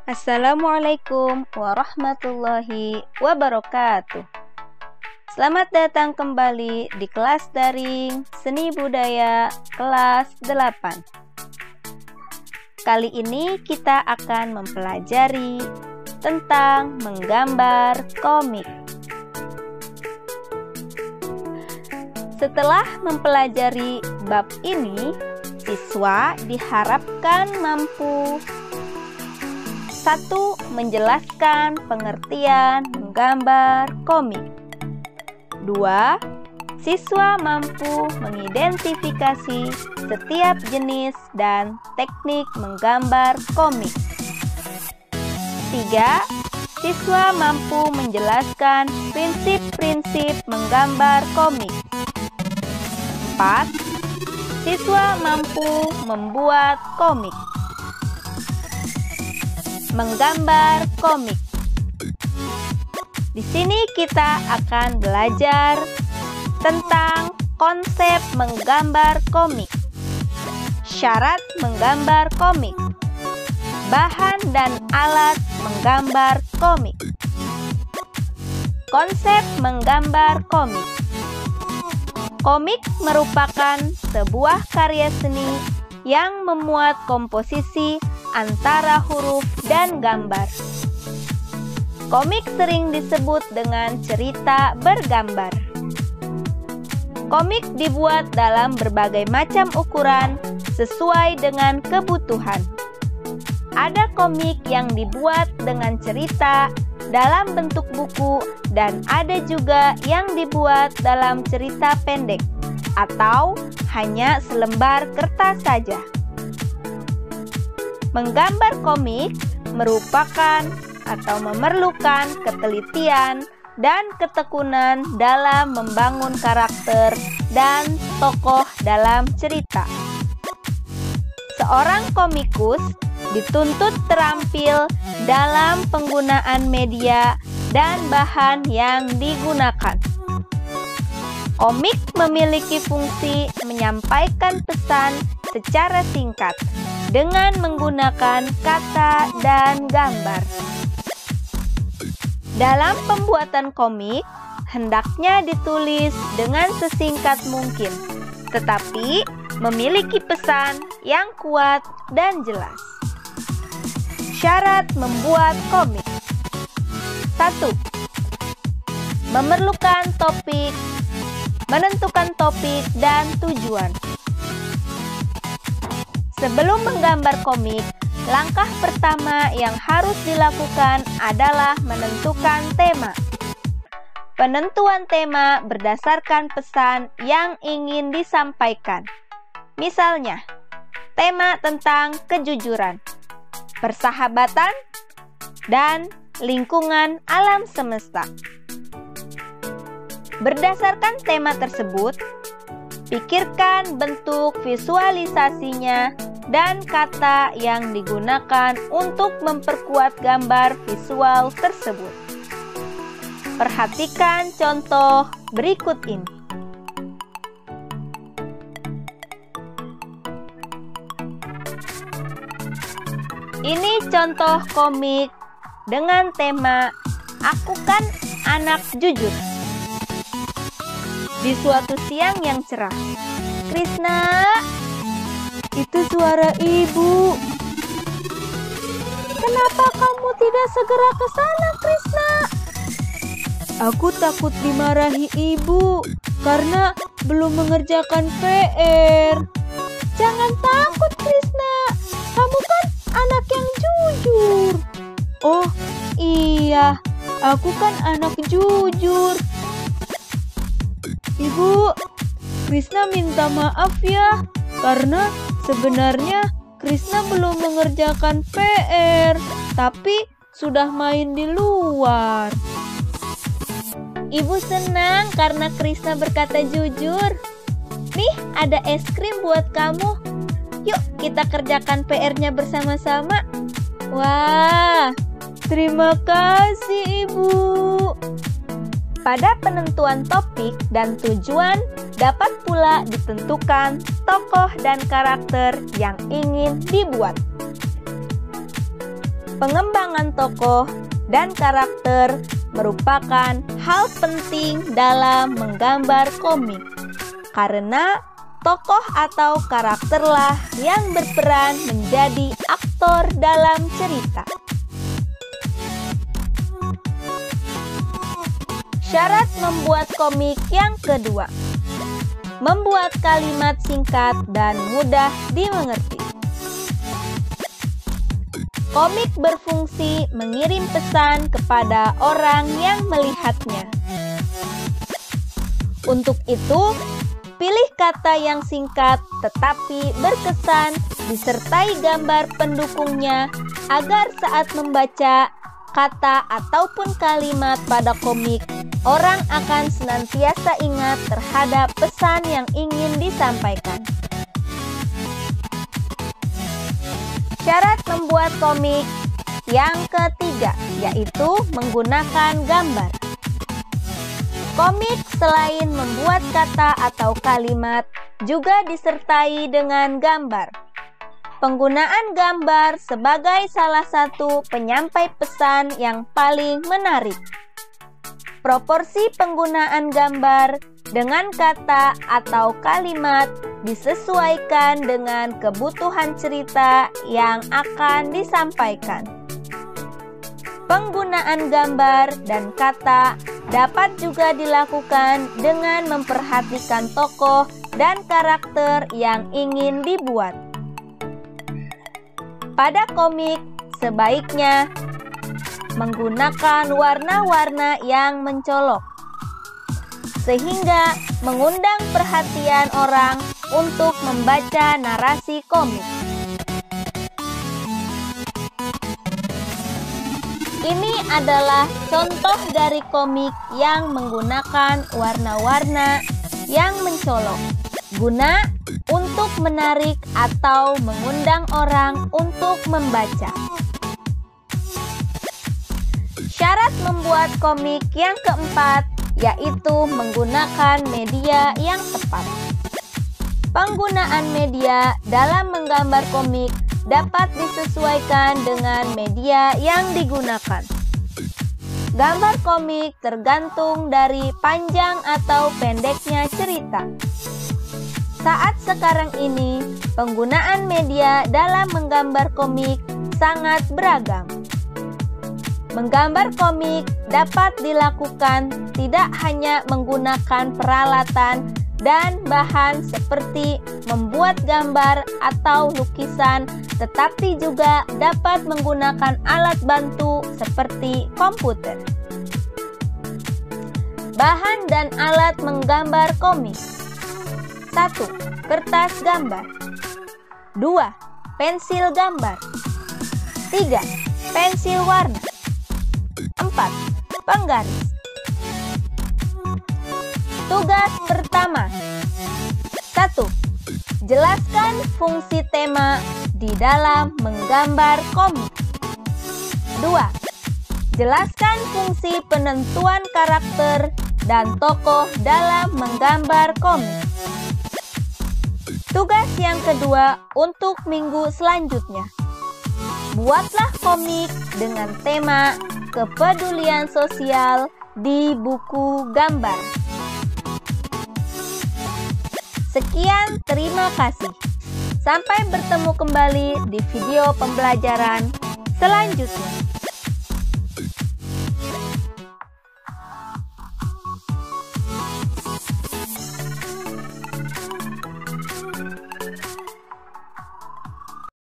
Assalamualaikum warahmatullahi wabarakatuh. Selamat datang kembali di kelas daring Seni Budaya kelas 8. Kali ini kita akan mempelajari tentang menggambar komik. Setelah mempelajari bab ini, siswa diharapkan mampu 1. Menjelaskan pengertian menggambar komik. 2. Siswa mampu mengidentifikasi setiap jenis dan teknik menggambar komik. 3. Siswa mampu menjelaskan prinsip-prinsip menggambar komik. 4. Siswa mampu membuat komik. Menggambar komik. Di sini kita akan belajar tentang konsep menggambar komik, syarat menggambar komik, bahan dan alat menggambar komik. Konsep menggambar komik. Komik merupakan sebuah karya seni yang memuat komposisi antara huruf dan gambar. Komik sering disebut dengan cerita bergambar. Komik dibuat dalam berbagai macam ukuran sesuai dengan kebutuhan. Ada komik yang dibuat dengan cerita dalam bentuk buku dan ada juga yang dibuat dalam cerita pendek atau hanya selembar kertas saja. Menggambar komik merupakan atau memerlukan ketelitian dan ketekunan dalam membangun karakter dan tokoh dalam cerita. Seorang komikus dituntut terampil dalam penggunaan media dan bahan yang digunakan. Komik memiliki fungsi menyampaikan pesan secara singkat dengan menggunakan kata dan gambar. Dalam pembuatan komik, hendaknya ditulis dengan sesingkat mungkin, tetapi memiliki pesan yang kuat dan jelas. Syarat membuat komik. 1. Memerlukan topik, menentukan topik dan tujuan. Sebelum menggambar komik, langkah pertama yang harus dilakukan adalah menentukan tema. Penentuan tema berdasarkan pesan yang ingin disampaikan. Misalnya, tema tentang kejujuran, persahabatan, dan lingkungan alam semesta. Berdasarkan tema tersebut, pikirkan bentuk visualisasinya dan kata yang digunakan untuk memperkuat gambar visual tersebut. Perhatikan contoh berikut ini. Ini contoh komik dengan tema "Aku Kan Anak Jujur". Di suatu siang yang cerah, "Krisna, itu suara ibu. Kenapa kamu tidak segera ke sana, Krisna?" "Aku takut dimarahi ibu karena belum mengerjakan PR." "Jangan takut, Krisna. Kamu kan anak yang jujur." "Oh iya, aku kan anak jujur." "Ibu, Krisna minta maaf ya, karena sebenarnya Krisna belum mengerjakan PR, tapi sudah main di luar." "Ibu senang karena Krisna berkata jujur. Nih, ada es krim buat kamu. Yuk kita kerjakan PR-nya bersama-sama." "Wah, terima kasih Ibu." Pada penentuan topik dan tujuan dapat pula ditentukan tokoh dan karakter yang ingin dibuat. pengembangan tokoh dan karakter merupakan hal penting dalam menggambar komik, karena tokoh atau karakterlah yang berperan menjadi aktor dalam cerita. Syarat membuat komik yang kedua, membuat kalimat singkat dan mudah dimengerti. Komik berfungsi mengirim pesan kepada orang yang melihatnya. Untuk itu, pilih kata yang singkat tetapi berkesan disertai gambar pendukungnya agar saat membaca kata ataupun kalimat pada komik, orang akan senantiasa ingat terhadap pesan yang ingin disampaikan. Syarat membuat komik yang ketiga, yaitu menggunakan gambar. Komik selain membuat kata atau kalimat, juga disertai dengan gambar. Penggunaan gambar sebagai salah satu penyampai pesan yang paling menarik. Proporsi penggunaan gambar dengan kata atau kalimat disesuaikan dengan kebutuhan cerita yang akan disampaikan. Penggunaan gambar dan kata dapat juga dilakukan dengan memperhatikan tokoh dan karakter yang ingin dibuat. Pada komik, sebaiknya menggunakan warna-warna yang mencolok, sehingga mengundang perhatian orang untuk membaca narasi komik. Ini adalah contoh dari komik yang menggunakan warna-warna yang mencolok, guna untuk menarik atau mengundang orang untuk membaca. Syarat membuat komik yang keempat, yaitu menggunakan media yang tepat. Penggunaan media dalam menggambar komik dapat disesuaikan dengan media yang digunakan. Gambar komik tergantung dari panjang atau pendeknya cerita. Saat sekarang ini, penggunaan media dalam menggambar komik sangat beragam. Menggambar komik dapat dilakukan tidak hanya menggunakan peralatan dan bahan seperti membuat gambar atau lukisan, tetapi juga dapat menggunakan alat bantu seperti komputer. Bahan dan alat menggambar komik. 1. Kertas gambar. 2. Pensil gambar. 3. Pensil warna. 4. Penggaris. Tugas pertama. 1. Jelaskan fungsi tema di dalam menggambar komik. 2. Jelaskan fungsi penentuan karakter dan tokoh dalam menggambar komik. Tugas yang kedua untuk minggu selanjutnya. Buatlah komik dengan tema kepedulian sosial di buku gambar. Sekian, terima kasih. Sampai bertemu kembali di video pembelajaran selanjutnya.